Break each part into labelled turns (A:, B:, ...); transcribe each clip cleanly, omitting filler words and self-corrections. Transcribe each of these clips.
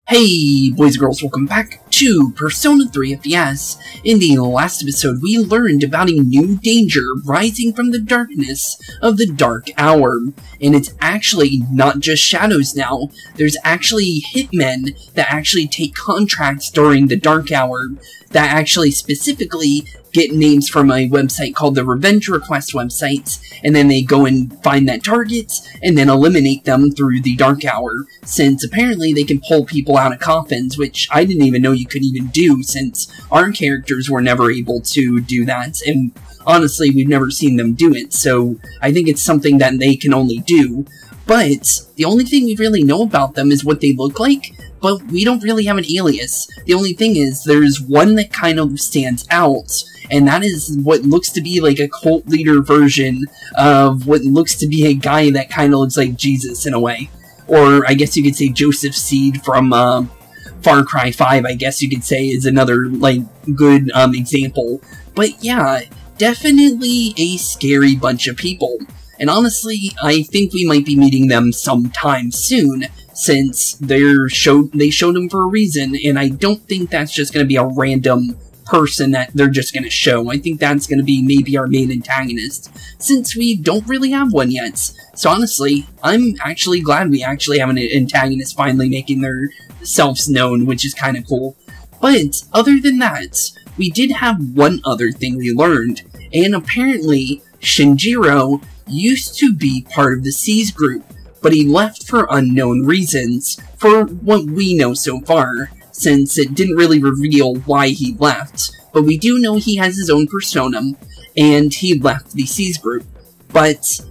A: Hey boys and girls, welcome back to Persona 3 FES. In the last episode, we learned about a new danger rising from the darkness of the Dark Hour. And it's actually not just shadows now, there's actually hitmen that actually take contracts during the Dark Hour that actually specifically get names from a website called the Revenge Request websites, and then they go and find that target, and then eliminate them through the Dark Hour, since apparently they can pull people out of coffins, which I didn't even know you could even do, since our characters were never able to do that, and honestly, we've never seen them do it, so I think it's something that they can only do. But the only thing we really know about them is what they look like, but we don't really have an alias. The only thing is, there's one that kind of stands out, and that is what looks to be like a cult leader version of what looks to be a guy that kind of looks like Jesus in a way. Or I guess you could say Joseph Seed from Far Cry 5, I guess you could say, is another like good example. But yeah, definitely a scary bunch of people. And honestly, I think we might be meeting them sometime soon, since they showed them for a reason, and I don't think that's just going to be a random person that they're just going to show. I think that's going to be maybe our main antagonist, since we don't really have one yet. So honestly, I'm actually glad we actually have an antagonist finally making their selves known, which is kind of cool. But other than that, we did have one other thing we learned, and apparently Shinjiro used to be part of the C's group, but he left for unknown reasons, for what we know so far, since it didn't really reveal why he left. But we do know he has his own persona, and he left the C's group. But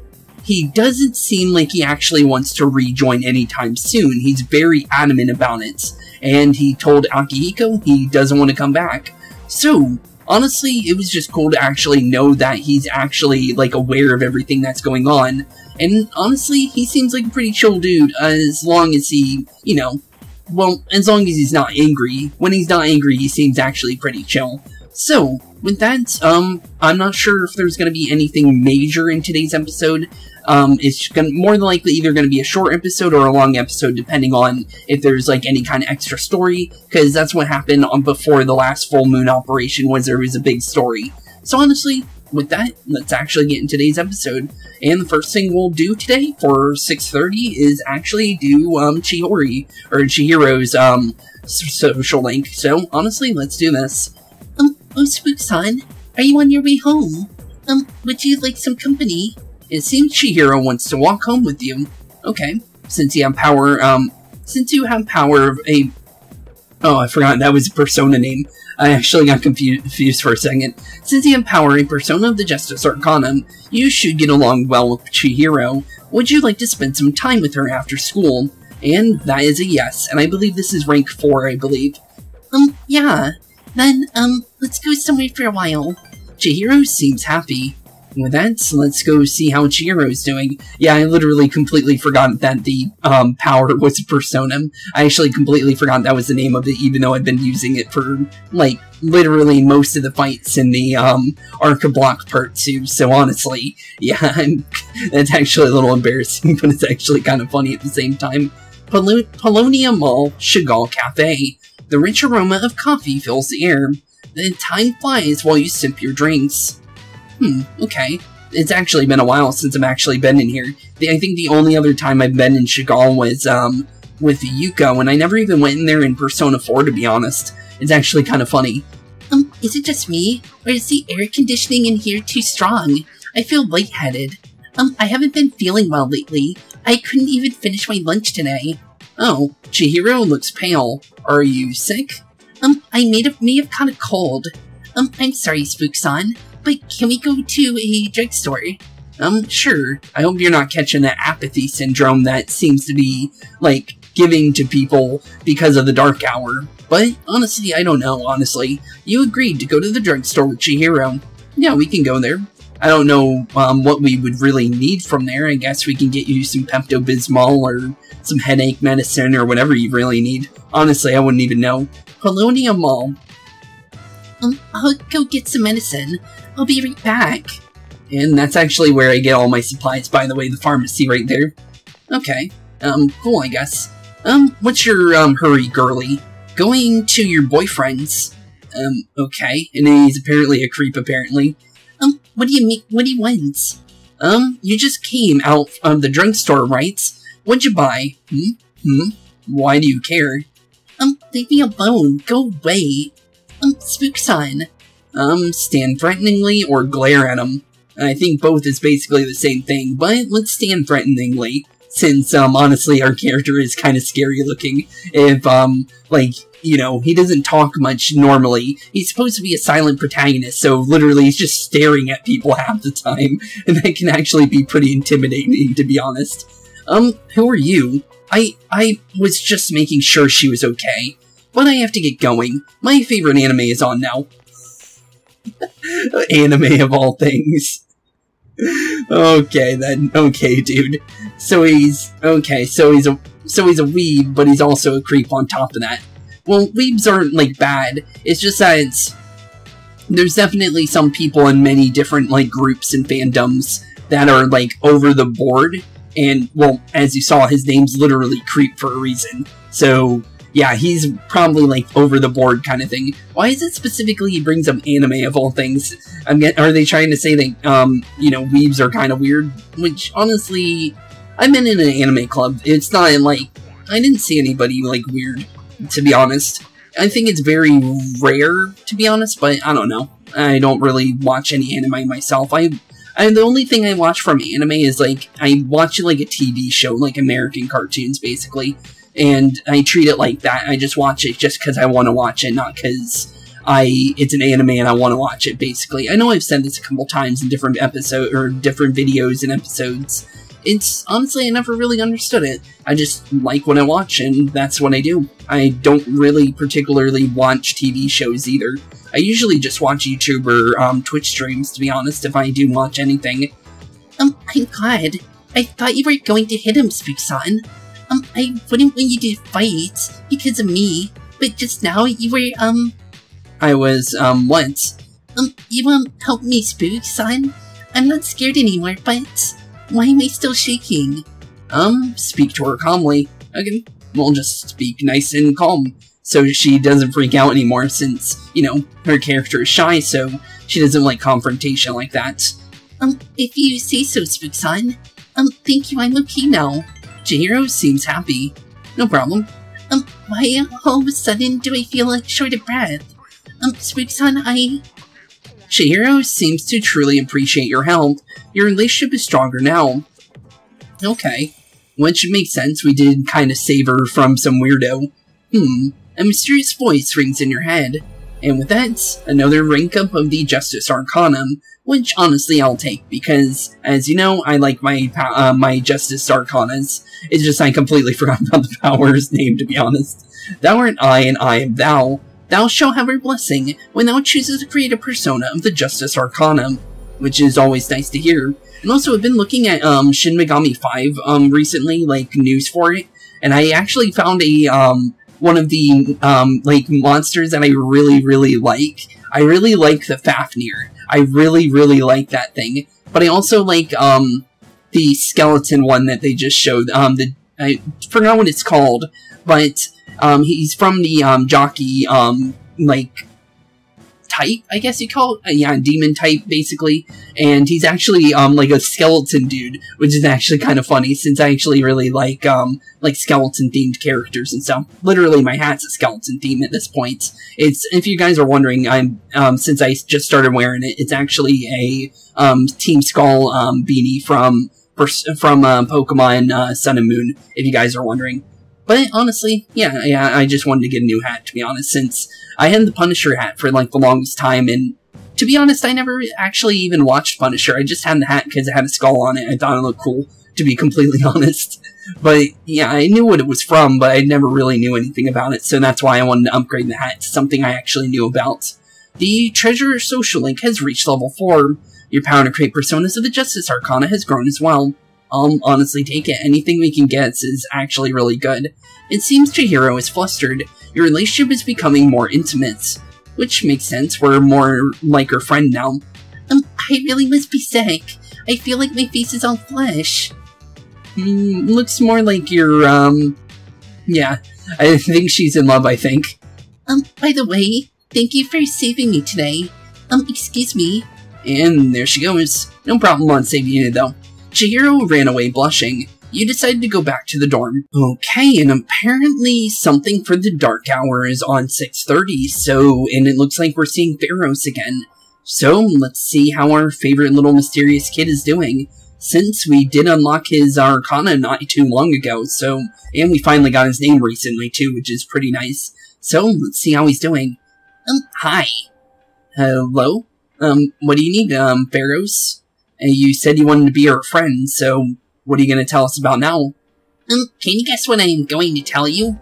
A: he doesn't seem like he actually wants to rejoin anytime soon. He's very adamant about it, and he told Akihiko he doesn't want to come back. So honestly, it was just cool to actually know that he's actually, like, aware of everything that's going on. And honestly, he seems like a pretty chill dude, as long as he, you know, well, as long as he's not angry. When he's not angry, he seems actually pretty chill. So, with that, I'm not sure if there's gonna be anything major in today's episode. It's more than likely either going to be a short episode or a long episode, depending on if there's, like, any kind of extra story, because that's what happened before the last full moon operation, was there was a big story. So honestly, with that, let's actually get in today's episode. And the first thing we'll do today for 6:30 is actually do Chihiro's social link. So honestly, let's do this. Oh, Spooks-san, are you on your way home? Would you like some company? It seems Chihiro wants to walk home with you. Okay, since you have power, oh, I forgot that was a persona name. I actually got confused for a second. Since you have power, a persona of the Justice Arcanum, you should get along well with Chihiro. Would you like to spend some time with her after school? And that is a yes, and I believe this is rank 4, I believe. Yeah. Then, let's go somewhere for a while. Chihiro seems happy. With that, let's go see how Chihiro's doing. Yeah, I literally completely forgot that the power was a persona. I actually completely forgot that was the name of it, even though I've been using it for, like, literally most of the fights in the Arca Block Part 2. So honestly, yeah, that's actually a little embarrassing, but it's actually kind of funny at the same time. Polonia Mall Chagall Cafe. The rich aroma of coffee fills the air. The time flies while you sip your drinks. Okay. It's actually been a while since I've actually been in here. I think the only other time I've been in Chagall was, with Yuko, and I never even went in there in Persona 4, to be honest. It's actually kind of funny. Is it just me? Or is the air conditioning in here too strong? I feel lightheaded. I haven't been feeling well lately. I couldn't even finish my lunch today. Oh, Chihiro looks pale. Are you sick? I may have caught a cold. I'm sorry, Spook-san. But can we go to a drugstore? Sure. I hope you're not catching that apathy syndrome that seems to be, like, giving to people because of the Dark Hour. But, honestly, I don't know, honestly. You agreed to go to the drugstore with Chihiro. Yeah, we can go there. I don't know, what we would really need from there. I guess we can get you some Pepto-Bismol or some headache medicine or whatever you really need. Honestly, I wouldn't even know. Polonia Mall. I'll go get some medicine. I'll be right back. And that's actually where I get all my supplies, by the way, the pharmacy right there. Okay, cool, I guess. What's your, hurry, girly? Going to your boyfriend's. Okay. And he's apparently a creep, apparently. What do you mean? What do you want? You just came out of the drugstore, right? What'd you buy? Why do you care? Leave me alone. Go away. Spooks on. Stand threateningly or glare at him. I think both is basically the same thing, but let's stand threateningly, since, honestly, our character is kind of scary looking. If, like, you know, he doesn't talk much normally. He's supposed to be a silent protagonist, so literally he's just staring at people half the time, and that can actually be pretty intimidating, to be honest. Who are you? I was just making sure she was okay, but I have to get going. My favorite anime is on now. Anime of all things. Okay, then. Okay, dude. So he's a weeb, but he's also a creep on top of that. Well, weebs aren't, like, bad. It's just that there's definitely some people in many different, like, groups and fandoms that are, like, over the board. And, well, as you saw, his name's literally Creep for a reason. So, yeah, he's probably, like, over the board kind of thing. Why is it specifically he brings up anime of all things? Are they trying to say that, you know, weebs are kind of weird? Which, honestly, I've been in an anime club. It's not, like, I didn't see anybody, like, weird, to be honest. I think it's very rare, to be honest, but I don't know. I don't really watch any anime myself. The only thing I watch from anime is, like, I watch, like, a TV show, like American cartoons, basically. And I treat it like that. I just watch it just because I want to watch it, not because it's an anime and I want to watch it, basically. I know I've said this a couple times in different episodes, or different videos and episodes. It's, honestly, I never really understood it. I just like what I watch, and that's what I do. I don't really particularly watch TV shows either. I usually just watch YouTube or Twitch streams, to be honest, if I do watch anything. I'm glad. I thought you were going to hit him, Spooks-san. I wouldn't want you to fight because of me, but just now you were, I was, what? You, help me, Spooks-san? I'm not scared anymore, but why am I still shaking? Speak to her calmly. Okay, we'll just speak nice and calm, so she doesn't freak out anymore, since, you know, her character is shy, so she doesn't like confrontation like that. If you say so, Spooks-san. Thank you, I'm okay now. Chihiro seems happy. No problem. Why all of a sudden do I feel like short of breath? Spooks-san, Chihiro seems to truly appreciate your help. Your relationship is stronger now. Okay. Which makes sense, we did kind of save her from some weirdo. A mysterious voice rings in your head. And with that, another rank up of the Justice Arcanum, which honestly I'll take, because, as you know, I like my my Justice Arcanas. It's just I completely forgot about the power's name, to be honest. Thou art I, and I am thou. Thou shalt have her blessing when thou chooses to create a persona of the Justice Arcanum, which is always nice to hear. And also, I've been looking at Shin Megami 5 recently, like news for it, and I actually found a one of the like monsters that I really like. I really like the Fafnir. I really like that thing. But I also like the skeleton one that they just showed. I forgot what it's called, but he's from the jockey like type, I guess you call it. Yeah, demon type, basically. And he's actually like a skeleton dude, which is actually kind of funny, since I actually really like skeleton-themed characters and stuff. Literally, my hat's a skeleton theme at this point. It's, if you guys are wondering, I'm since I just started wearing it, it's actually a Team Skull beanie from Pokemon Sun and Moon, if you guys are wondering. But honestly, yeah, I just wanted to get a new hat, to be honest, since I had the Punisher hat for, like, the longest time, and to be honest, I never actually even watched Punisher. I just had the hat because it had a skull on it. I thought it looked cool, to be completely honest. But, yeah, I knew what it was from, but I never really knew anything about it, so that's why I wanted to upgrade the hat to something I actually knew about. The Treasure Social Link has reached level 4. Your power to create personas of the Justice Arcana has grown as well. I'll honestly take it. Anything we can get is actually really good. It seems Chihiro is flustered. Your relationship is becoming more intimate. Which makes sense, we're more like her friend now. I really must be sick. I feel like my face is all flesh. Looks more like you're, Yeah, I think she's in love, I think.
B: By the way, thank you for saving me today. Excuse me.
A: And there she goes. No problem on saving you, though. Chihiro ran away blushing. You decided to go back to the dorm. Okay, and apparently something for the dark hour is on 6:30, and it looks like we're seeing Pharaohs again. So, let's see how our favorite little mysterious kid is doing. Since we did unlock his Arcana not too long ago, and we finally got his name recently too, which is pretty nice. So, let's see how he's doing.
B: Hi.
A: Hello? What do you need, Pharaohs? You said you wanted to be our friend, so what are you going to tell us about now?
B: Can you guess what I'm going to tell you?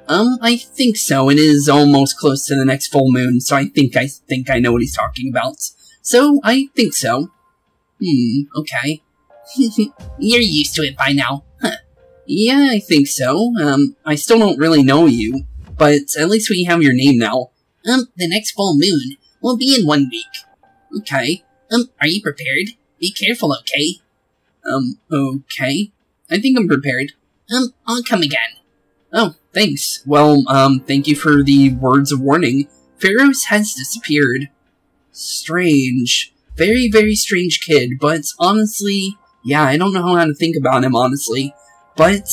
A: I think so. It is almost close to the next full moon, so I think I know what he's talking about. So, I think so. Okay.
B: You're used to it by now. Huh.
A: Yeah, I think so. I still don't really know you, but at least we have your name now.
B: The next full moon will be in 1 week.
A: Okay.
B: Are you prepared? Be careful, okay?
A: Okay. I think I'm prepared.
B: I'll come again.
A: Oh, thanks. Well, thank you for the words of warning. Pharaohs has disappeared. Strange. Very, very strange kid, but honestly, yeah, I don't know how to think about him, honestly. But,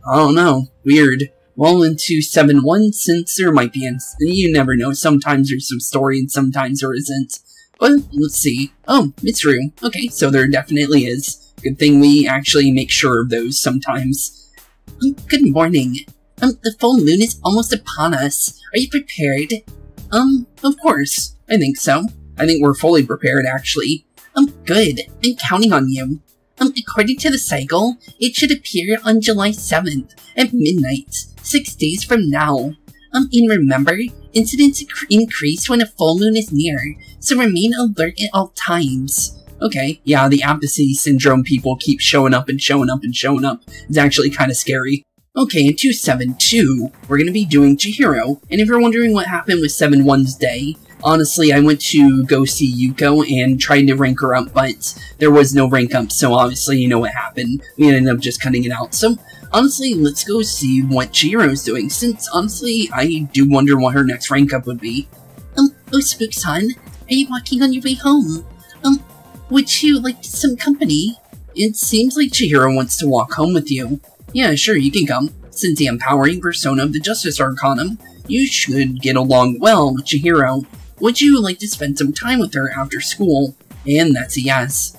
A: I don't know. Weird. Well, into 7-1, since there might be, you never know, sometimes there's some story and sometimes there isn't. But, let's see. Oh, Mitsuru. Okay, so there definitely is. Good thing we actually make sure of those sometimes.
B: Good morning. The full moon is almost upon us. Are you prepared?
A: Of course. I think so. I think we're fully prepared, actually.
B: Good. I'm counting on you. According to the cycle, it should appear on July 7th at midnight, 6 days from now. And remember, incidents increase when a full moon is near, so remain alert at all times.
A: Okay, yeah, the apathy syndrome people keep showing up and showing up and showing up. It's actually kind of scary. Okay, in 272, we're going to be doing Chihiro, and if you're wondering what happened with 7-1's day, honestly, I went to go see Yuko and tried to rank her up, but there was no rank up, so obviously you know what happened. We ended up just cutting it out. So, honestly, let's go see what Chihiro's doing, since, honestly, I do wonder what her next rank up would be.
B: Oh, Spooks-san, are you walking on your way home? Would you like some company?
A: It seems like Chihiro wants to walk home with you. Yeah, sure, you can come. Since the empowering persona of the Justice Arcanum, you should get along well with Chihiro. Would you like to spend some time with her after school? And that's a yes.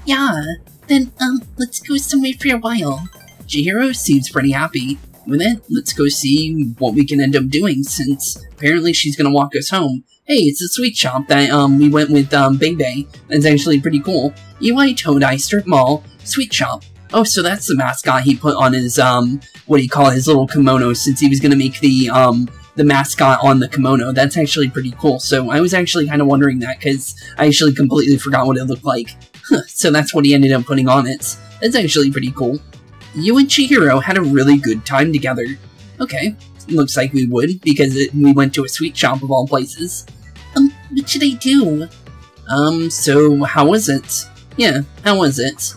B: Yeah. Then, let's go somewhere for a while.
A: Chihiro seems pretty happy. With it, let's go see what we can end up doing, since apparently she's gonna walk us home. Hey, it's a sweet shop that, we went with, Bebe. That's actually pretty cool. UI Todai Strip Mall Sweet Shop. Oh, so that's the mascot he put on his, what do you call it, his little kimono, since he was gonna make the mascot on the kimono. That's actually pretty cool. So I was actually kind of wondering that, because I actually completely forgot what it looked like. So that's what he ended up putting on it. That's actually pretty cool. You and Chihiro had a really good time together. Okay, looks like we would, because we went to a sweet shop of all places.
B: What should I do?
A: So how was it? Yeah, how was it?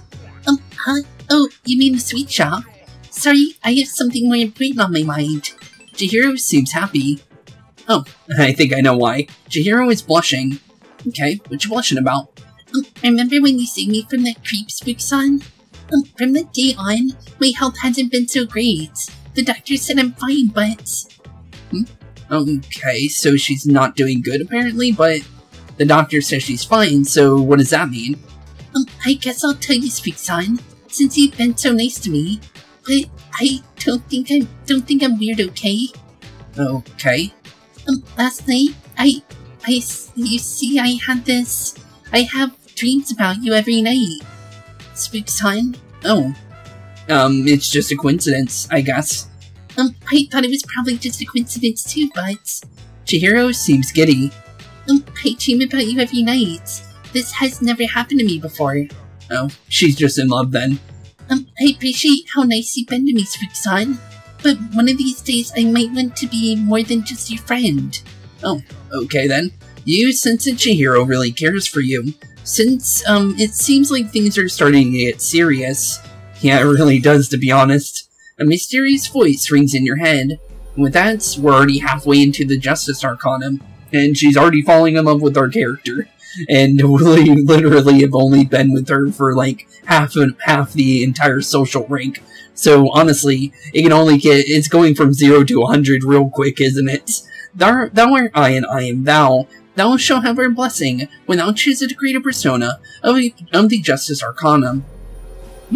B: Huh? Oh, you mean the sweet shop? Sorry, I have something more important on my mind.
A: Chihiro seems happy. Oh, I think I know why. Chihiro is blushing. Okay, what you blushing about?
B: Remember when you saved me from that creep, Spooks-san? From that day on, my health hasn't been so great. The doctor said I'm fine, but...
A: Okay, so she's not doing good apparently, but the doctor says she's fine, so what does that mean?
B: I guess I'll tell you, Spooks-san, since you've been so nice to me. But I don't think I'm weird, okay?
A: Okay.
B: Last night, you see, I have dreams about you every night. Spooks-san?
A: Oh. It's just a coincidence, I guess.
B: I thought it was probably just a coincidence too, but...
A: Chihiro seems giddy.
B: I dream about you every night. This has never happened to me before.
A: Oh, she's just in love then.
B: I appreciate how nice you've been to me, Spooks-san. But one of these days I might want to be more than just your friend.
A: Oh, okay then. You sense that Chihiro really cares for you. Since, it seems like things are starting to get serious. Yeah, it really does, to be honest. A mysterious voice rings in your head. With that, we're already halfway into the Justice Arcana, and she's already falling in love with our character. And we literally have only been with her for like half the entire social rank. So honestly, it's going from 0 to 100 real quick, isn't it? Thou art I and I am thou. Thou shalt have our blessing when thou choosest to create a persona of the Justice Arcana.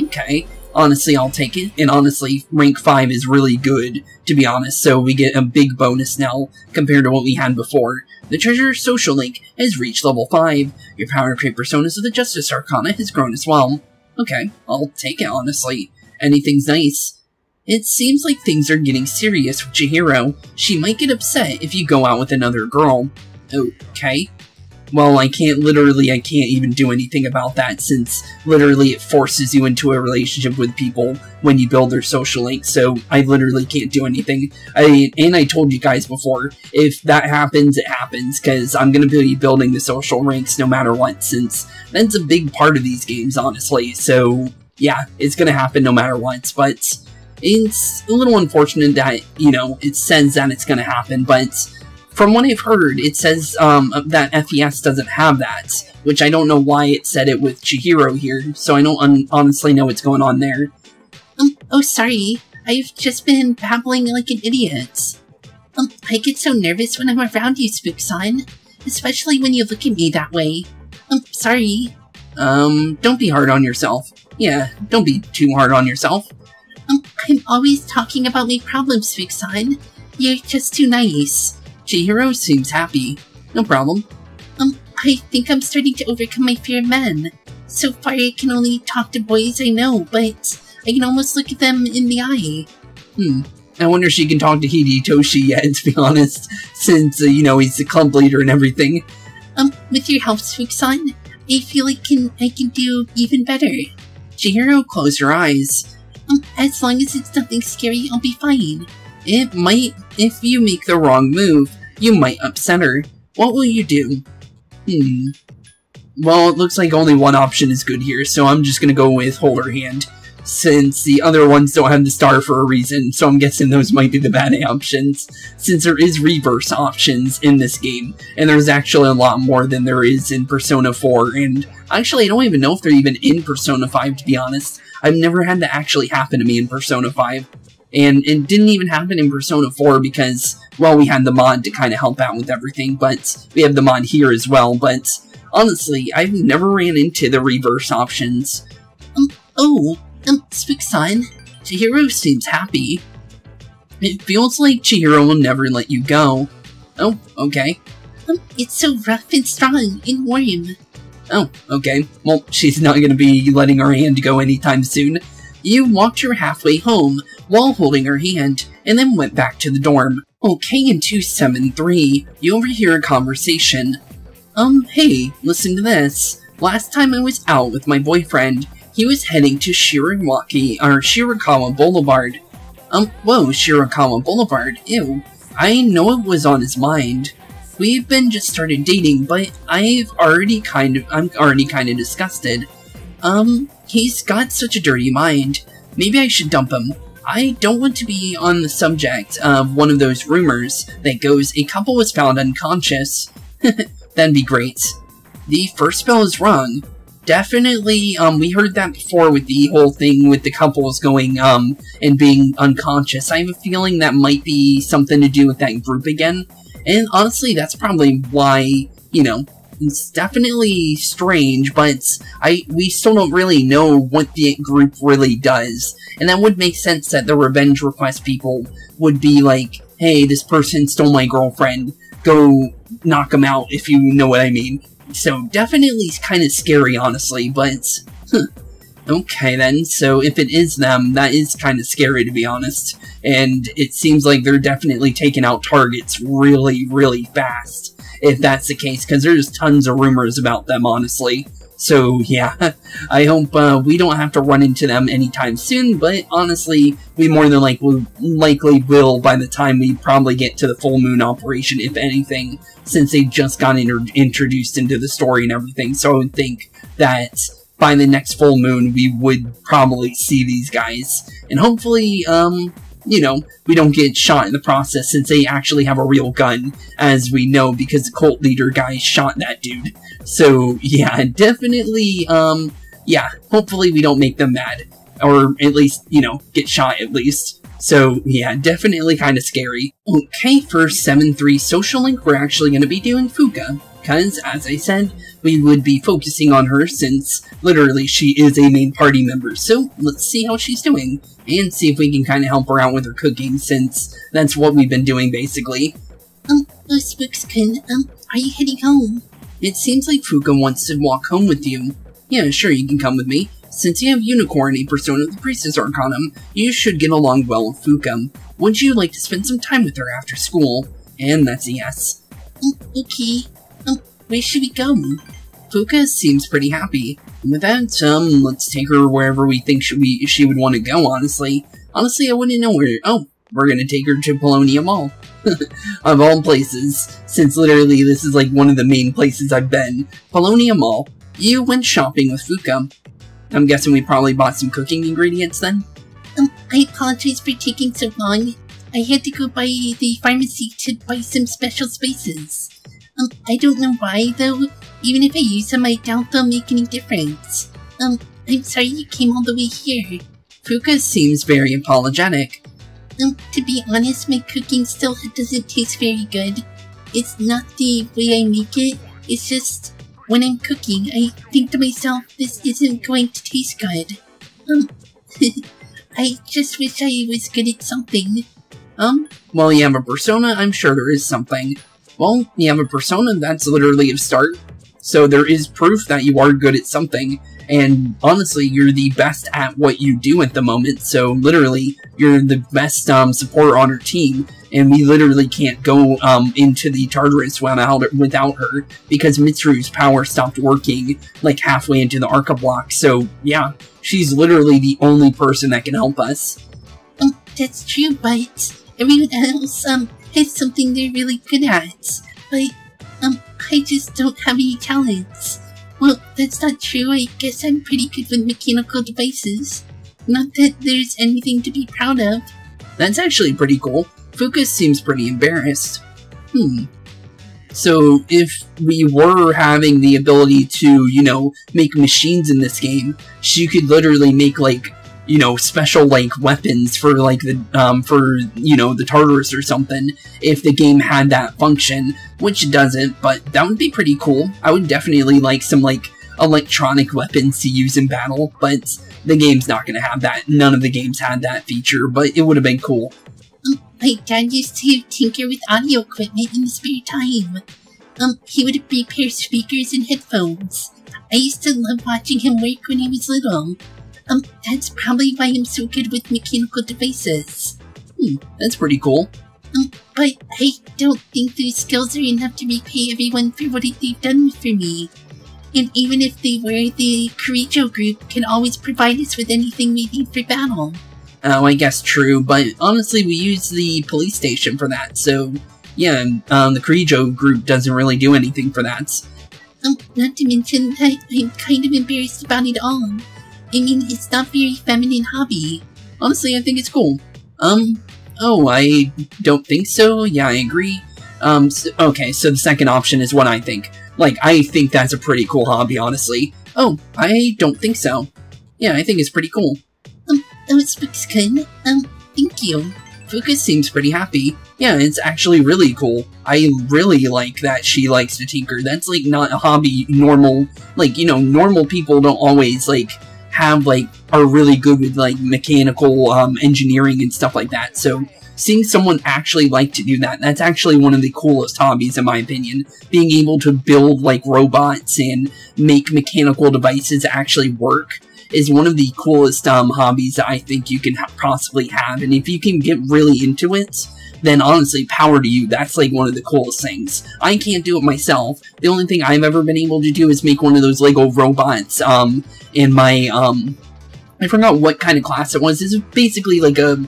A: Okay, honestly, I'll take it. And honestly, rank 5 is really good, to be honest, so we get a big bonus now compared to what we had before. The Treasure Social Link has reached level 5. Your power to create personas of the Justice Arcana has grown as well. Okay, I'll take it, honestly. Anything's nice. It seems like things are getting serious with Chihiro. She might get upset if you go out with another girl. Okay. Well, I can't even do anything about that, since literally it forces you into a relationship with people when you build their social link, so I literally can't do anything. And I told you guys before, if that happens, it happens, because I'm going to be building the social ranks no matter what, since that's a big part of these games, honestly, so yeah, it's going to happen no matter what, but it's a little unfortunate that, it says that it's going to happen, but from what I've heard, it says that FES doesn't have that, which I don't know why it said it with Chihiro here, so I don't honestly know what's going on there.
B: Oh, sorry. I've just been babbling like an idiot. I get so nervous when I'm around you, Spooks-san, especially when you look at me that way. Sorry.
A: Don't be hard on yourself. Yeah, don't be too hard on yourself.
B: I'm always talking about my problems, Spooks-san. You're just too nice.
A: Chihiro seems happy. No problem.
B: I think I'm starting to overcome my fear of men. So far, I can only talk to boys I know, but I can almost look at them in the eye.
A: I wonder if she can talk to Hidetoshi yet, to be honest, since, he's the club leader and everything.
B: With your help, Spooks-san, I feel like I can do even better.
A: Chihiro, close your eyes.
B: As long as it's nothing scary, I'll be fine.
A: It might, if you make the wrong move, you might upset her. What will you do? Well, it looks like only one option is good here, so I'm just gonna go with hold her hand. Since the other ones don't have the star for a reason, so I'm guessing those might be the bad options. Since there is reverse options in this game, and there's actually a lot more than there is in Persona 4, and actually I don't even know if they're even in Persona 5, to be honest. I've never had that actually happen to me in Persona 5. And it didn't even happen in Persona 4 because, well, we had the mod to kind of help out with everything, but we have the mod here as well, but honestly, I've never ran into the reverse options.
B: Spooks-san.
A: Chihiro seems happy. It feels like Chihiro will never let you go. Oh, okay.
B: It's so rough and strong and warm.
A: Oh, okay. Well, she's not going to be letting her hand go anytime soon. You walked her halfway home while holding her hand, and then went back to the dorm. Okay, in 273, you overhear a conversation. Hey, listen to this. Last time I was out with my boyfriend, he was heading to Shirakawa Boulevard. Whoa, Shirakawa Boulevard, ew. I know it was on his mind. We've been just started dating, but I'm already kind of disgusted. He's got such a dirty mind. Maybe I should dump him. I don't want to be on the subject of one of those rumors that goes, a couple was found unconscious. That'd be great. The first spell is wrong. Definitely, we heard that before with the whole thing with the couples going, and being unconscious. I have a feeling that might be something to do with that group again. And honestly, that's probably why, it's definitely strange, but we still don't really know what the group really does. And that would make sense that the revenge request people would be like, hey, this person stole my girlfriend, go knock them out, if you know what I mean. So definitely kind of scary, honestly, but okay then, so if it is them, that is kind of scary, to be honest. And it seems like they're definitely taking out targets really, really fast, if that's the case, because there's tons of rumors about them, honestly. So yeah, I hope we don't have to run into them anytime soon, but honestly, we more than likely will by the time we probably get to the full moon operation, if anything, since they just got introduced into the story and everything. So I would think that by the next full moon, we would probably see these guys. And hopefully, you know, we don't get shot in the process since they actually have a real gun, as we know, because the cult leader guy shot that dude. So, yeah, definitely, yeah, hopefully we don't make them mad. Or at least, you know, get shot at least. So, yeah, definitely kind of scary. Okay, for 7-3 Social Link, we're actually going to be doing Fuka. Because, as I said, we would be focusing on her since, literally, she is a main party member. So, let's see how she's doing. And see if we can kind of help her out with her cooking, since that's what we've been doing, basically.
B: Spooks-kun, are you heading home?
A: It seems like Fuka wants to walk home with you. Yeah, sure, you can come with me. Since you have Unicorn, a persona of the Priestess Arcanum, you should get along well with Fuka. Would you like to spend some time with her after school? And that's a yes.
B: Okay. Where should we go?
A: Fuka seems pretty happy. And with that, let's take her wherever we think she would want to go, honestly. Honestly, I wouldn't know where. Oh, we're gonna take her to Paulownia Mall. Of all places, since literally this is like one of the main places I've been. Paulownia Mall. You went shopping with Fuka. I'm guessing we probably bought some cooking ingredients then?
B: I apologize for taking so long. I had to go by the pharmacy to buy some special spices. I don't know why, though. Even if I use them, I doubt they'll make any difference. I'm sorry you came all the way here.
A: Fuka seems very apologetic.
B: To be honest, my cooking still doesn't taste very good. It's not the way I make it, it's just, when I'm cooking, I think to myself, this isn't going to taste good. I just wish I was good at something.
A: Well, you have a persona, I'm sure there is something. Well, you have a persona, that's literally a start. So there is proof that you are good at something. And honestly, you're the best at what you do at the moment, so literally, you're the best support on our team, and we literally can't go into the Tartarus without her, because Mitsuru's power stopped working, like, halfway into the Arca block, so yeah, she's literally the only person that can help us.
B: That's true, but everyone else, has something they're really good at, but, I just don't have any talents. Well, that's not true. I guess I'm pretty good with mechanical devices. Not that there's anything to be proud of.
A: That's actually pretty cool. Fuka seems pretty embarrassed. So, if we were having the ability to, you know, make machines in this game, she could literally make, like, you know, special, like, weapons for, like, the, you know, the Tartarus or something, if the game had that function, which it doesn't, but that would be pretty cool. I would definitely like some, like, electronic weapons to use in battle, but the game's not gonna have that. None of the games had that feature, but it would have been cool.
B: My dad used to tinker with audio equipment in his spare time. He would repair speakers and headphones. I used to love watching him work when he was little. That's probably why I'm so good with mechanical devices.
A: That's pretty cool.
B: But I don't think those skills are enough to repay everyone for what they've done for me. And even if they were, the Kirijo group can always provide us with anything we need for battle.
A: Oh, I guess true, but honestly we use the police station for that, so yeah, the Kirijo group doesn't really do anything for that.
B: Not to mention that I'm kind of embarrassed about it all. I mean, it's not a very feminine hobby.
A: Honestly, I think it's cool. Oh, I don't think so. Yeah, I agree. Okay, so the second option is what I think. Like, I think that's a pretty cool hobby, honestly. Oh, I don't think so. Yeah, I think it's pretty cool.
B: Spooks-kun, thank you.
A: Fuka seems pretty happy. Yeah, it's actually really cool. I really like that she likes to tinker. That's, like, not a hobby normal, like, you know, normal people don't always, like, have, like, are really good with, like, mechanical, engineering and stuff like that, so seeing someone actually like to do that, that's actually one of the coolest hobbies in my opinion. Being able to build, like, robots and make mechanical devices actually work is one of the coolest, hobbies that I think you can possibly have, and if you can get really into it, then honestly, power to you, that's like one of the coolest things. I can't do it myself. The only thing I've ever been able to do is make one of those Lego robots, in my, I forgot what kind of class it was. It's basically like a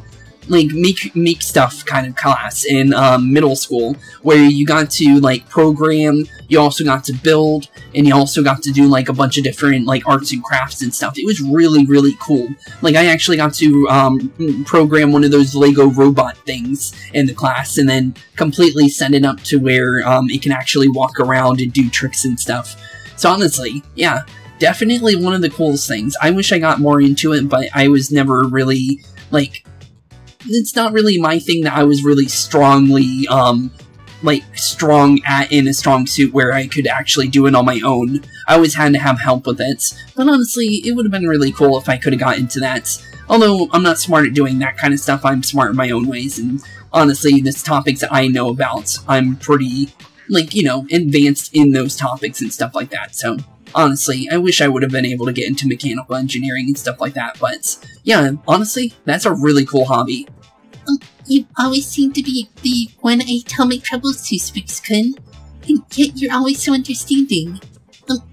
A: like make stuff kind of class in middle school, where you got to like program, you also got to build, and you also got to do like a bunch of different like arts and crafts and stuff. It was really, really cool. Like I actually got to program one of those Lego robot things in the class, and then completely set it up to where it can actually walk around and do tricks and stuff. So honestly, yeah, definitely one of the coolest things. I wish I got more into it, but I was never really like, it's not really my thing that I was really strongly, like, strong at in a strong suit where I could actually do it on my own. I always had to have help with it. But honestly, it would have been really cool if I could have got into that. Although, I'm not smart at doing that kind of stuff, I'm smart in my own ways, and honestly, the topics that I know about, I'm pretty, like, you know, advanced in those topics and stuff like that, so honestly, I wish I would have been able to get into mechanical engineering and stuff like that, but yeah, honestly, that's a really cool hobby.
B: You always seem to be the one I tell my troubles to, Spooks-kun, and yet you're always so understanding.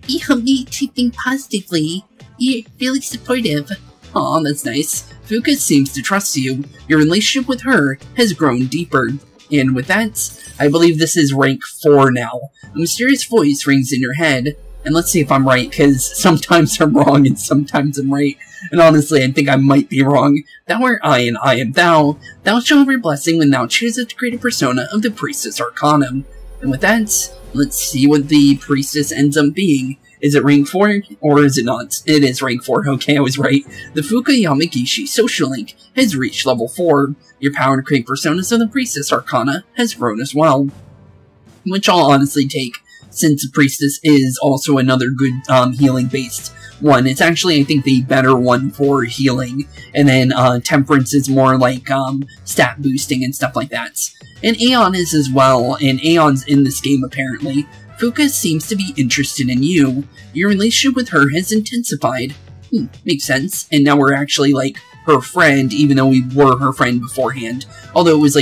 B: You help me to think positively. You're really supportive.
A: Aw, that's nice. Fuka seems to trust you. Your relationship with her has grown deeper. And with that, I believe this is rank 4 now. A mysterious voice rings in your head. And let's see if I'm right, because sometimes I'm wrong and sometimes I'm right. And honestly, I think I might be wrong. Thou art I, and I am thou. Thou shalt have your blessing when thou choosest to create a persona of the Priestess Arcanum. And with that, let's see what the Priestess ends up being. Is it rank 4, or is it not? It is rank 4, okay, I was right. The Fuka Yamagishi social link has reached level 4. Your power to create personas of the Priestess Arcana has grown as well. Which I'll honestly take, since the Priestess is also another good healing-based one. It's actually, I think, the better one for healing. And then Temperance is more like stat boosting and stuff like that. And Aeon is as well, and Aeon's in this game apparently. Fuka seems to be interested in you. Your relationship with her has intensified. Makes sense. And now we're actually, like, her friend, even though we were her friend beforehand. Although it was,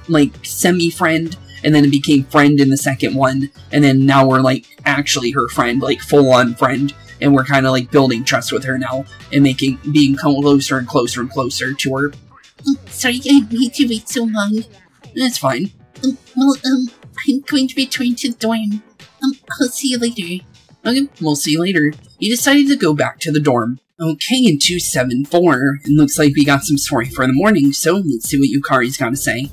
A: like semi-friend, and then it became friend in the second one, and then now we're, like, actually her friend, like, full-on friend, and we're kind of, like, building trust with her now, and being closer and closer and closer to her.
B: Sorry I made you wait so long.
A: That's fine.
B: Well, I'm going to return to the dorm. I'll see you later.
A: Okay, we'll see you later. You decided to go back to the dorm. Okay, in 274, it looks like we got some story for the morning, so let's see what Yukari's got to say.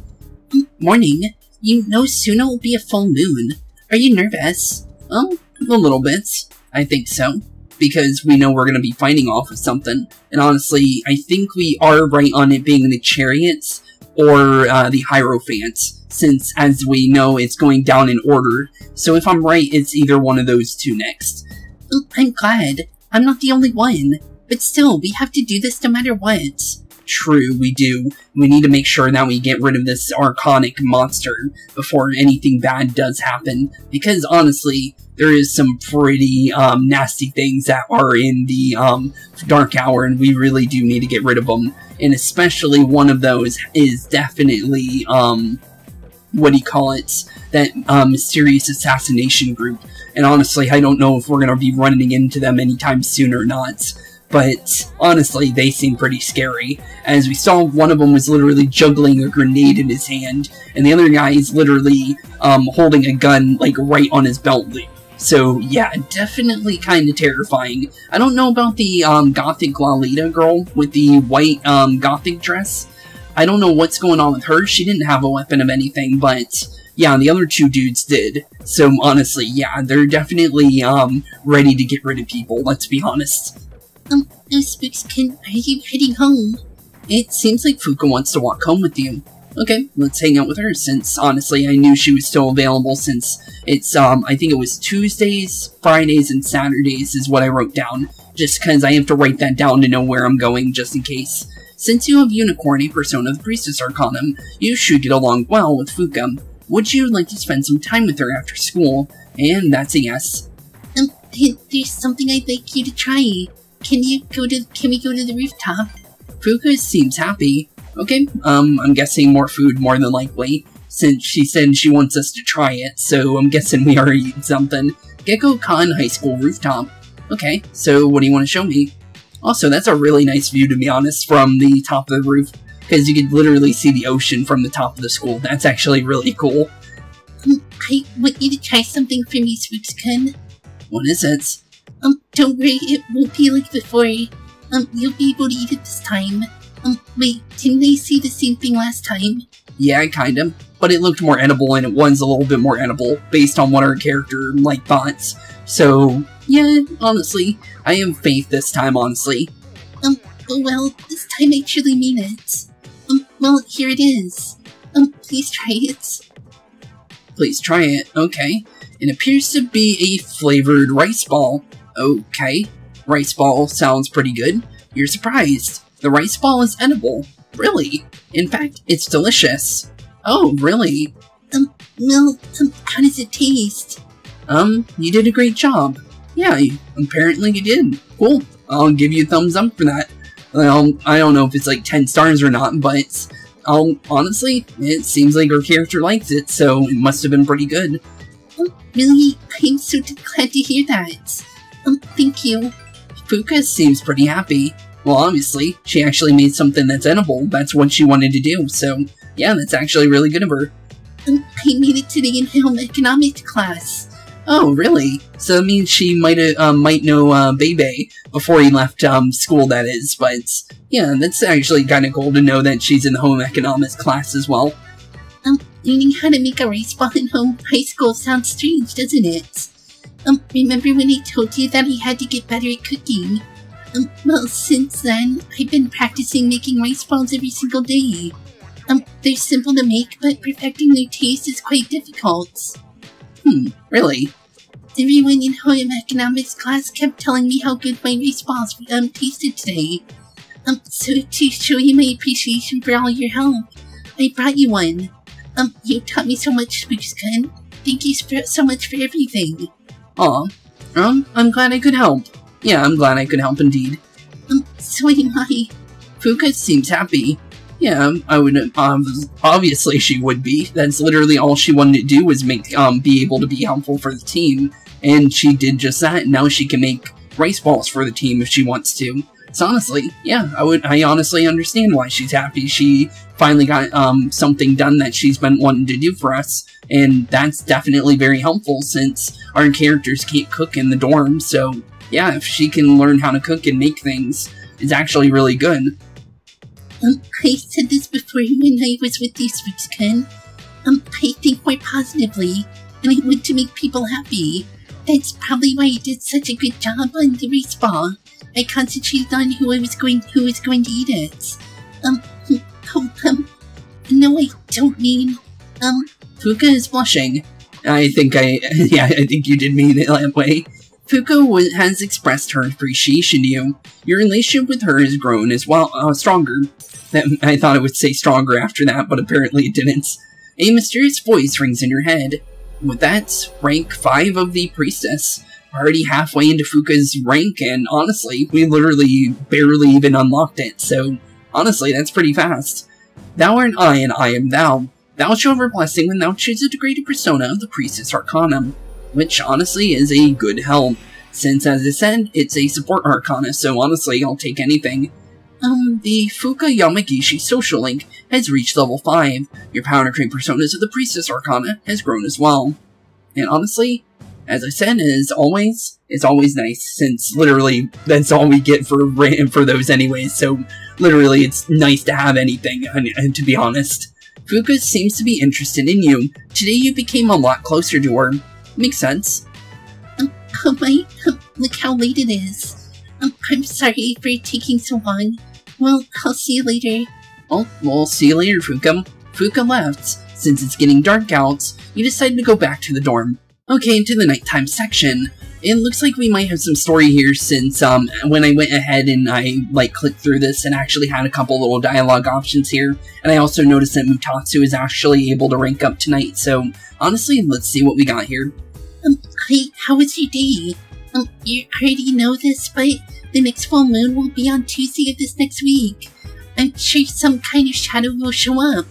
B: Morning. You know soon it will be a full moon. Are you nervous?
A: A little bit. I think so. Because we know we're going to be fighting off of something. And honestly, I think we are right on it being the Chariots or the Hierophants, since, as we know, it's going down in order. So if I'm right, it's either one of those two next.
B: I'm glad. I'm not the only one. But still, we have to do this no matter what.
A: True, we do. We need to make sure that we get rid of this archonic monster before anything bad does happen. Because honestly, there is some pretty nasty things that are in the Dark Hour, and we really do need to get rid of them. And especially one of those is definitely, what do you call it? That mysterious assassination group. And honestly, I don't know if we're going to be running into them anytime soon or not. But honestly, they seem pretty scary. As we saw, one of them was literally juggling a grenade in his hand, and the other guy is literally holding a gun, like, right on his belt loop. So, yeah, definitely kind of terrifying. I don't know about the gothic Lolita girl with the white gothic dress. I don't know what's going on with her. She didn't have a weapon of anything, but yeah, the other two dudes did. So, honestly, yeah, they're definitely ready to get rid of people, let's be honest.
B: Spooks-kun, are you heading home?
A: It seems like Fuka wants to walk home with you. Okay, let's hang out with her, since, honestly, I knew she was still available, since it's, I think it was Tuesdays, Fridays, and Saturdays is what I wrote down, just because I have to write that down to know where I'm going, just in case. Since you have Unicorn, a persona of the Priestess Arcanum, you should get along well with Fuka. Would you like to spend some time with her after school? And that's a yes.
B: There's something I'd like you to try. Can we go to the rooftop?
A: Fuka seems happy. Okay, I'm guessing more food more than likely, since she said she wants us to try it, so I'm guessing we are eating something. Gecko Con High School rooftop. Okay, so what do you want to show me? Also, that's a really nice view, to be honest, from the top of the roof, because you could literally see the ocean from the top of the school. That's actually really cool.
B: I want you to try something for me, Spooks-kun.
A: What is it?
B: Don't worry, it won't be like before. You'll be able to eat it this time. Wait, didn't I see the same thing last time?
A: Yeah, kind of. But it looked more edible, and it was a little bit more edible, based on what our character, thought. So, yeah, honestly, I have faith this time, honestly.
B: Well, this time I truly mean it. Well, here it is. Please try it.
A: Please try it, okay. It appears to be a flavored rice ball. Okay, rice ball sounds pretty good. You're surprised. The rice ball is edible. Really? In fact, it's delicious. Oh, really?
B: Well, how does it taste?
A: You did a great job. Yeah, apparently you did. Cool. I'll give you a thumbs up for that. Well, I don't know if it's like 10 stars or not, but honestly, it seems like our character likes it, so it must have been pretty good.
B: Really? I'm so glad to hear that. Thank you.
A: Fuka seems pretty happy. Well, obviously, she actually made something that's edible. That's what she wanted to do, so yeah, that's actually really good of her.
B: I made it today in home economics class.
A: Oh, really? So that means she might know Bebe before he left school, that is, but yeah, that's actually kind of cool to know that she's in the home economics class as well.
B: Learning how to make a rice ball in home high school sounds strange, doesn't it? Remember when I told you that I had to get better at cooking? Well, since then, I've been practicing making rice balls every single day. They're simple to make, but perfecting their taste is quite difficult.
A: Really?
B: Everyone in home economics class kept telling me how good my rice balls tasted today. So to show you my appreciation for all your help, I brought you one. You taught me so much, Spooks-kun. Thank you so much for everything.
A: Aw. I'm glad I could help. Yeah, I'm glad I could help indeed.
B: So am I.
A: Fuka seems happy. Yeah, I would, obviously she would be. That's literally all she wanted to do was be able to be helpful for the team. And she did just that, and now she can make rice balls for the team if she wants to. So honestly, yeah, I honestly understand why she's happy. She finally got, something done that she's been wanting to do for us. And that's definitely very helpful since our characters can't cook in the dorm, so yeah, if she can learn how to cook and make things, it's actually really good.
B: I said this before when I was with you, Spooks-kun. I think more positively, and I want to make people happy. That's probably why I did such a good job on the rice ball. I concentrated on who was going to eat it. No, I don't mean,
A: Fuka is blushing. I think you did mean it that way. Fuka has expressed her appreciation to you. Your relationship with her has grown as well, stronger. I thought it would say stronger after that, but apparently it didn't. A mysterious voice rings in your head. With that, rank 5 of the priestess. Already halfway into Fuka's rank, and honestly, we literally barely even unlocked it, so honestly, that's pretty fast. Thou art I, and I am thou. Thou shalt have a blessing when thou choose to degrade a persona of the Priestess Arcana, which honestly is a good help, since as I said, it's a support Arcana, so honestly, I'll take anything. The Fuka Yamagishi social link has reached level 5. Your power to create personas of the Priestess Arcana has grown as well. And honestly, as I said, it's always nice, since literally that's all we get for those anyways, so literally it's nice to have anything, and to be honest. Fuka seems to be interested in you. Today you became a lot closer to her. Makes sense.
B: Oh my, look how late it is. I'm sorry for taking so long. Well, I'll see you later.
A: Well, we'll see you later, Fuka. Fuka left. Since it's getting dark out, you decided to go back to the dorm. Okay, into the nighttime section. It looks like we might have some story here since, when I went ahead and I, clicked through this and actually had a couple little dialogue options here. And I also noticed that Mutatsu is actually able to rank up tonight, so honestly, let's see what we got here.
B: How was your day? You already know this, but the next full moon will be on Tuesday of this next week. I'm sure some kind of shadow will show up.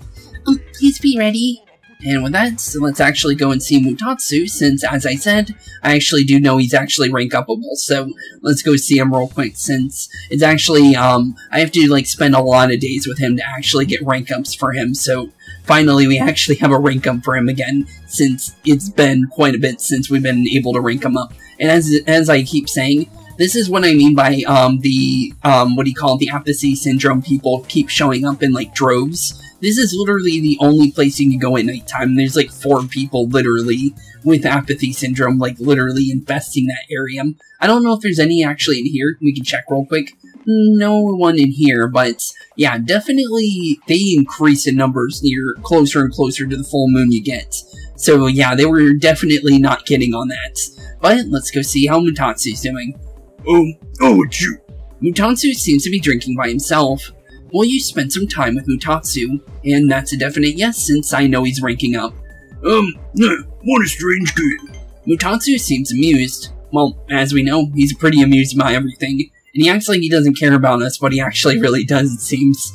B: Please be ready.
A: And with that, so let's actually go and see Mutatsu, since, as I said, I actually do know he's actually rank upable, so let's go see him real quick, since it's actually, I have to, like, spend a lot of days with him to actually get rank ups for him, so finally we actually have a rank up for him again, since it's been quite a bit since we've been able to rank him up. And as I keep saying, this is what I mean by, what do you call it, the apathy syndrome people keep showing up in, like, droves. This is literally the only place you can go at nighttime. There's like 4 people literally with apathy syndrome, like literally infesting that area. I don't know if there's any actually in here. We can check real quick. No one in here, but yeah, definitely they increase in numbers closer and closer to the full moon you get. So yeah, they were definitely not kidding on that. But let's go see how Mutatsu's doing.
C: It's you.
A: Mutatsu seems to be drinking by himself. Well, you spent some time with Mutatsu, and that's a definite yes since I know he's ranking up.
C: What a strange kid.
A: Mutatsu seems amused. Well, as we know, he's pretty amused by everything, and he acts like he doesn't care about us, but he actually really does, it seems.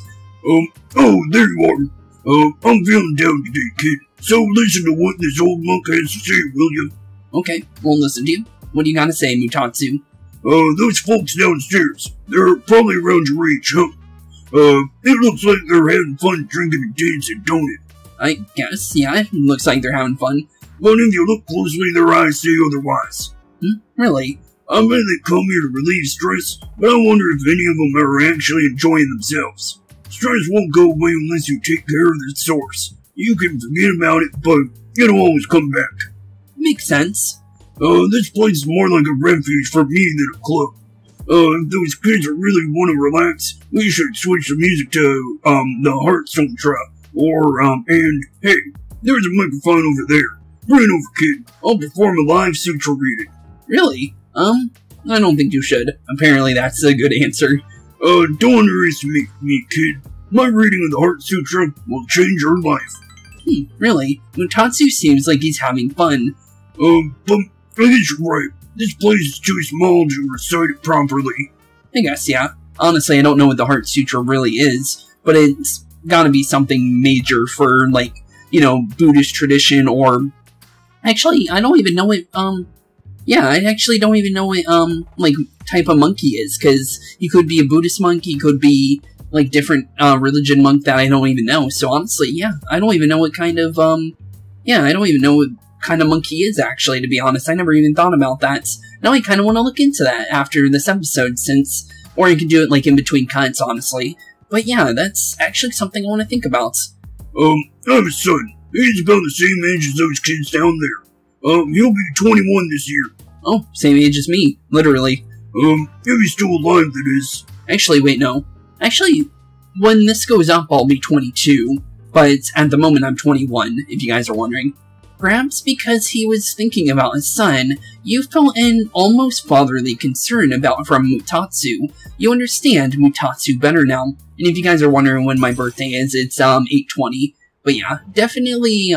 C: There you are. I'm feeling down today, kid, so listen to what this old monk has to say, will you?
A: Okay, we'll listen to you. What do you gotta say, Mutatsu?
C: Those folks downstairs, they're probably around your age, huh? It looks like they're having fun drinking and dancing, don't it?
A: I guess, yeah, it looks like they're having fun.
C: But if you look closely, their eyes say otherwise.
A: Really?
C: I bet they come here to relieve stress, but I wonder if any of them are actually enjoying themselves. Stress won't go away unless you take care of the source. You can forget about it, but it'll always come back.
A: Makes sense.
C: This place is more like a refuge for me than a club. If those kids really want to relax, we should switch the music to, the Heart Sutra, or, and, hey, there's a microphone over there. Bring it over, kid. I'll perform a live sutra reading.
A: Really? I don't think you should. Apparently that's a good answer.
C: Don't underestimate me, kid. My reading of the Heart Sutra will change your life.
A: Really? Mutatsu seems like he's having fun.
C: But I guess you're right. This place is too small to recite it properly.
A: I guess, yeah. Honestly, I don't know what the Heart Sutra really is, but it's gotta be something major for, like, you know, Buddhist tradition, or... Actually, I don't even know what, yeah, I actually don't even know what, like, type of monk he is, because he could be a Buddhist monk, he could be, like, different, religion monk that I don't even know, so honestly, yeah, I don't even know what kind of, yeah, I don't even know what kind of monk he is, actually, to be honest. I never even thought about that. Now I kind of want to look into that after this episode, since... Or you can do it, like, in between cuts, honestly. But yeah, that's actually something I want to think about.
C: I have a son. He's about the same age as those kids down there. He'll be 21 this year.
A: Oh, same age as me, literally.
C: If he's still alive, that is.
A: Actually, wait, no. Actually, when this goes up, I'll be 22. But at the moment, I'm 21, if you guys are wondering. Perhaps because he was thinking about his son, you felt an almost fatherly concern from Mutatsu. You understand Mutatsu better now. And if you guys are wondering when my birthday is, it's 8/20. But yeah, definitely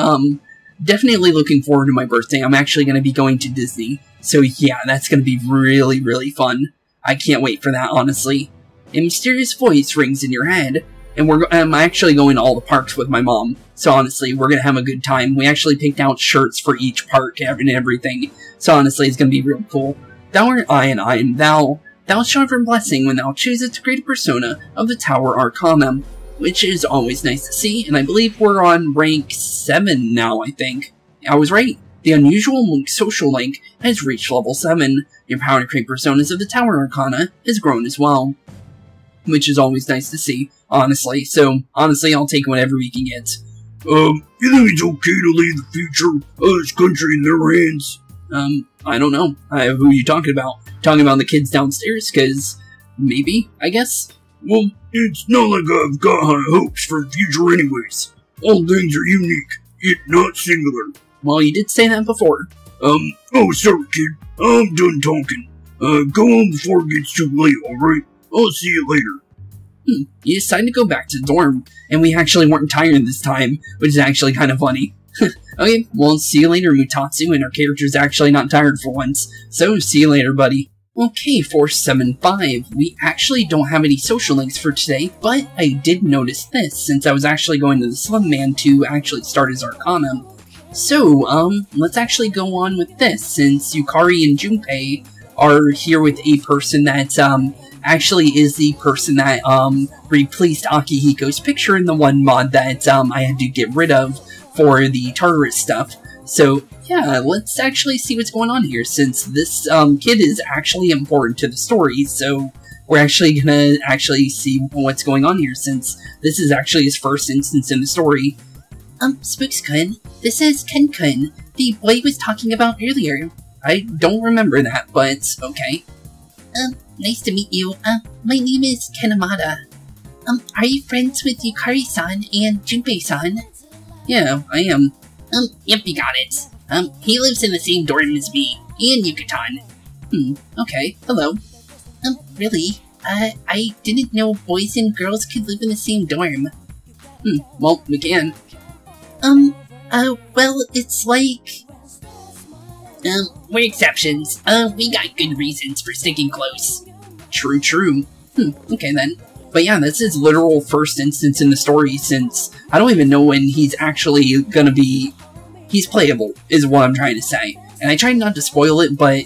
A: looking forward to my birthday. I'm actually going to be going to Disney. So yeah, that's going to be really, really fun. I can't wait for that, honestly. A mysterious voice rings in your head. And I'm actually going to all the parks with my mom. So honestly, we're going to have a good time. We actually picked out shirts for each park and everything. So honestly, it's going to be real cool. Thou art I and I am thou. Thou shalt have blessing when thou choosest to create a persona of the Tower Arcana. Which is always nice to see. And I believe we're on rank 7 now, I think. I was right. The unusual monk social link has reached level 7. Your power to create personas of the Tower Arcana has grown as well. Which is always nice to see, honestly. So, honestly, I'll take whatever we can get.
C: You think it's okay to leave the future of this country in their hands?
A: I don't know. Who are you talking about? Talking about the kids downstairs? Because, maybe, I guess?
C: Well, it's not like I've got high hopes for the future anyways. All things are unique, yet not singular.
A: Well, you did say that before.
C: Sorry, kid. I'm done talking. Go home before it gets too late, alright? I'll see you later.
A: You decided to go back to the dorm, and we actually weren't tired this time, which is actually kind of funny. Okay, well, see you later, Mutatsu, and our character's actually not tired for once. So, see you later, buddy. Okay, 475, we actually don't have any social links for today, but I did notice this, since I was actually going to the Slim Man to actually start his Arcana. So, let's actually go on with this, since Yukari and Junpei are here with a person that, actually is the person that, replaced Akihiko's picture in the one mod that, I had to get rid of for the Tartarus stuff. So, yeah, let's actually see what's going on here, since this, kid is actually important to the story, so we're actually gonna see what's going on here, since this is actually his first instance in the story.
B: Spooks-kun, this is Ken-kun, the boy was talking about earlier.
A: I don't remember that, but okay.
B: Nice to meet you. My name is Kanamada. Are you friends with Yukari-san and Junpei-san?
A: Yeah, I am.
B: Yep, you got it. He lives in the same dorm as me, and Yucatan.
A: Okay, hello.
B: Really? I didn't know boys and girls could live in the same dorm.
A: Well, we can.
B: Well, it's like... we're exceptions. We got good reasons for sticking close.
A: True. Okay then. But yeah, that's his literal first instance in the story, since I don't even know when he's actually gonna be... He's playable, is what I'm trying to say. And I tried not to spoil it, but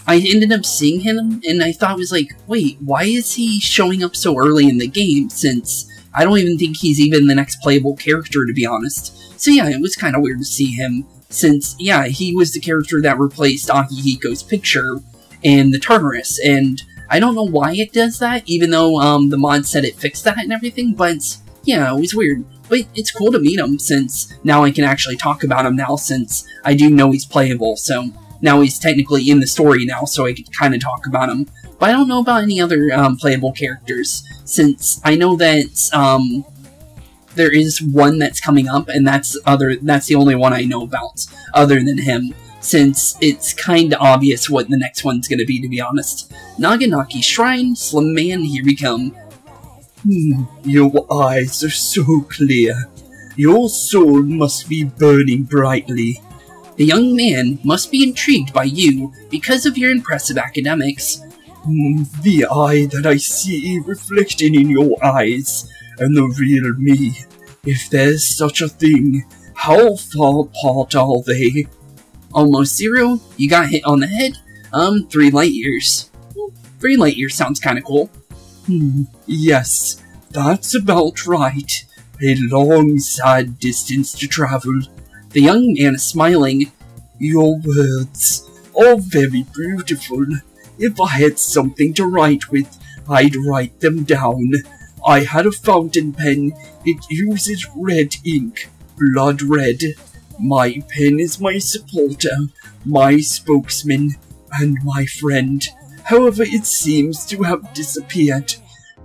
A: I ended up seeing him, and I thought it was like, wait, why is he showing up so early in the game, since I don't even think he's even the next playable character, to be honest. So yeah, it was kind of weird to see him, since, yeah, he was the character that replaced Akihiko's picture in the Tartarus, and I don't know why it does that, even though the mod said it fixed that and everything, but yeah, it was weird. But it's cool to meet him, since now I can actually talk about him now, since I do know he's playable, so now he's technically in the story now, so I can kind of talk about him. But I don't know about any other playable characters, since I know that there is one that's coming up, and that's the only one I know about, other than him, since it's kind of obvious what the next one's gonna be, to be honest. Naganaki Shrine, Slim Man, here we come.
C: Your eyes are so clear. Your soul must be burning brightly.
A: The young man must be intrigued by you because of your impressive academics.
C: The eye that I see reflected in your eyes, and the real me. If there's such a thing, how far apart are they?
A: Almost 0, you got hit on the head, 3 light years. 3 light years sounds kinda cool.
C: Yes, that's about right. A long, sad distance to travel.
A: The young man is smiling.
C: Your words are very beautiful. If I had something to write with, I'd write them down. I had a fountain pen. It uses red ink, blood red. My pen is my supporter, my spokesman, and my friend. However, it seems to have disappeared.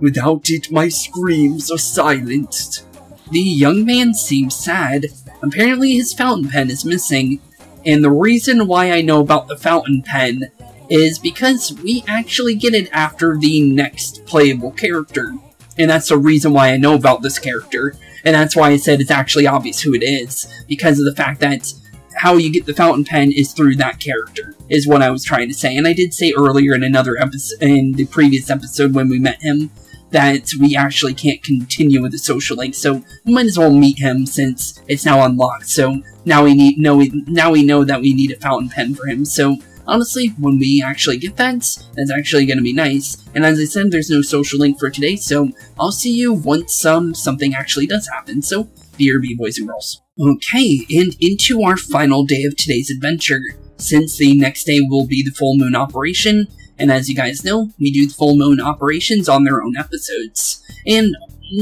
C: Without it, my screams are silenced.
A: The young man seems sad. Apparently his fountain pen is missing. And the reason why I know about the fountain pen is because we actually get it after the next playable character. And that's the reason why I know about this character. And that's why I said it's actually obvious who it is. Because of the fact that how you get the fountain pen is through that character, is what I was trying to say. And I did say earlier in another episode, in the previous episode when we met him, that we actually can't continue with the social link, so we might as well meet him since it's now unlocked. So now we know that we need a fountain pen for him. So honestly, when we actually get that, that's actually going to be nice. And as I said, there's no social link for today, so I'll see you once something actually does happen. So BRB, boys and girls. Okay, and into our final day of today's adventure, since the next day will be the full moon operation. And as you guys know, we do the full moon operations on their own episodes. And,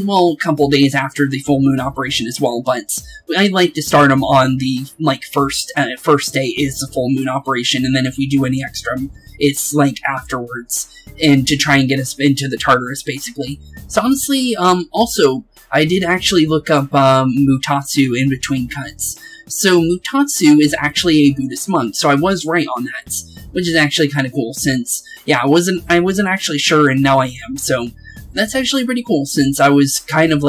A: well, a couple days after the full moon operation as well, but I like to start them on the, first day is the full moon operation, and then if we do any extra, it's, afterwards, and to try and get us into the Tartarus, basically. So honestly, also, I did actually look up, Mutatsu in between cuts. So Mutatsu is actually a Buddhist monk, so I was right on that, which is actually kind of cool, since, yeah, I wasn't actually sure, and now I am, so that's actually pretty cool, since I was kind of,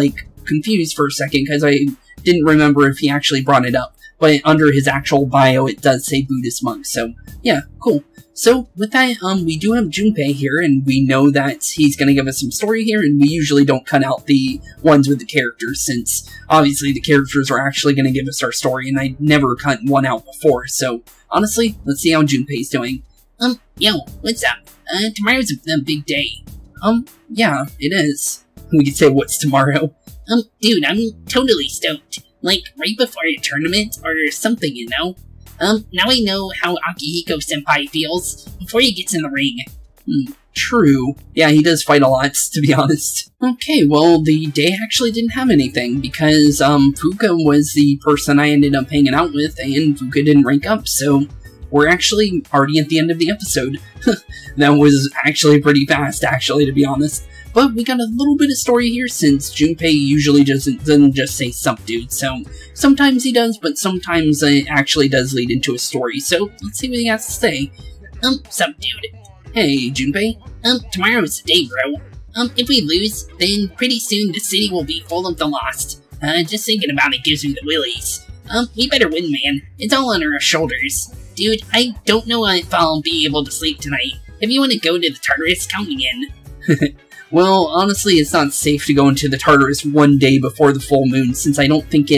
A: confused for a second, because I didn't remember if he actually brought it up. but under his actual bio it does say Buddhist monk, so yeah, cool. So with that, we do have Junpei here, and we know that he's going to give us some story here, and we usually don't cut out the ones with the characters, since obviously the characters are actually going to give us our story, and I never cut one out before, so honestly, let's see how Junpei's doing.
B: Yo, what's up? Tomorrow's a big day.
A: Yeah, it is. We could say what's tomorrow.
B: Dude, I'm totally stoked. Like, right before a tournament or something, you know? Now I know how Akihiko-senpai feels before he gets in the ring.
A: True. Yeah, he does fight a lot, to be honest. Okay, well, the day actually didn't have anything, because, Fuka was the person I ended up hanging out with, and Fuka didn't rank up, so we're actually already at the end of the episode. That was actually pretty fast, actually, to be honest. But we got a little bit of story here, since Junpei usually doesn't just say sup dude, so sometimes he does, but sometimes it actually does lead into a story, so let's see what he has to say.
B: Sup dude.
A: Hey, Junpei.
B: Tomorrow's the day, bro. If we lose, then pretty soon the city will be full of the lost. Just thinking about it gives me the willies. We better win, man. It's all on our shoulders. Dude, I don't know if I'll be able to sleep tonight. If you want to go to the Tartarus, count me in.
A: Well, honestly, it's not safe to go into the Tartarus one day before the full moon, since I don't think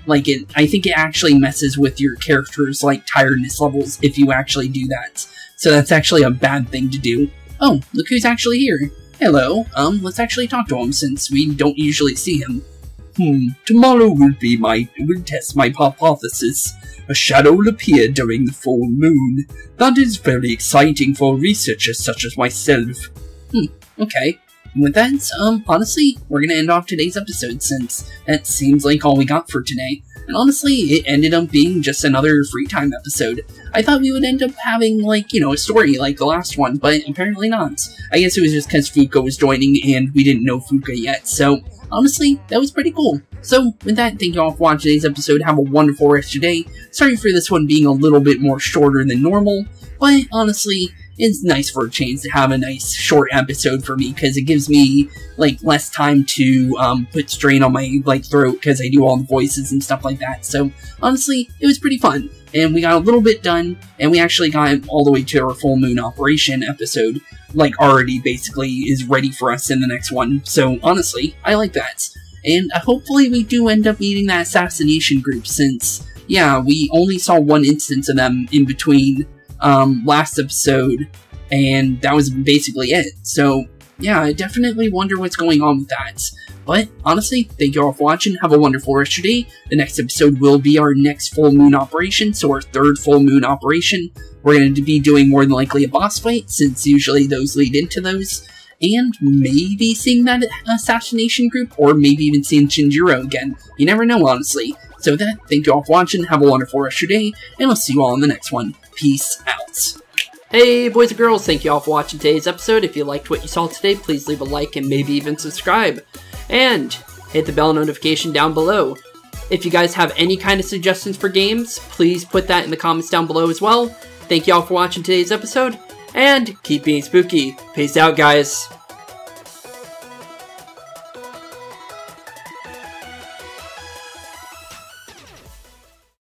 A: I think it actually messes with your character's, tiredness levels if you actually do that. So that's actually a bad thing to do. Oh, look who's actually here. Hello, let's actually talk to him, since we don't usually see him. Tomorrow will test my hypothesis. A shadow will appear during the full moon. That is very exciting for researchers such as myself. Okay. With that, honestly, we're gonna end off today's episode, since that seems like all we got for today. And honestly, it ended up being just another free time episode. I thought we would end up having, a story like the last one, but apparently not. I guess it was just because Fuka was joining and we didn't know Fuka yet, so honestly, that was pretty cool. So, with that, thank you all for watching today's episode. Have a wonderful rest of your day. Sorry for this one being a little bit more shorter than normal, but honestly, it's nice for a change to have a nice short episode for me, because it gives me, less time to, put strain on my, throat, because I do all the voices and stuff like that. So, honestly, it was pretty fun, and we got a little bit done, and we actually got all the way to our full moon operation episode, already basically is ready for us in the next one. So, honestly, I like that. And hopefully we do end up meeting that assassination group, since, yeah, we only saw one instance of them in between last episode, and that was basically it. So, yeah, I definitely wonder what's going on with that. But, honestly, thank you all for watching. Have a wonderful rest of your day. The next episode will be our next full moon operation, so our third full moon operation. We're going to be doing more than likely a boss fight, since usually those lead into those. And maybe seeing that assassination group, or maybe even seeing Shinjiro again. You never know, honestly. So with that, thank you all for watching, have a wonderful rest of your day, and I'll see you all in the next one. Peace out. Hey boys and girls, thank you all for watching today's episode. If you liked what you saw today, please leave a like and maybe even subscribe. And hit the bell notification down below. If you guys have any kind of suggestions for games, please put that in the comments down below as well. Thank you all for watching today's episode, and keep being spooky. Peace out, guys.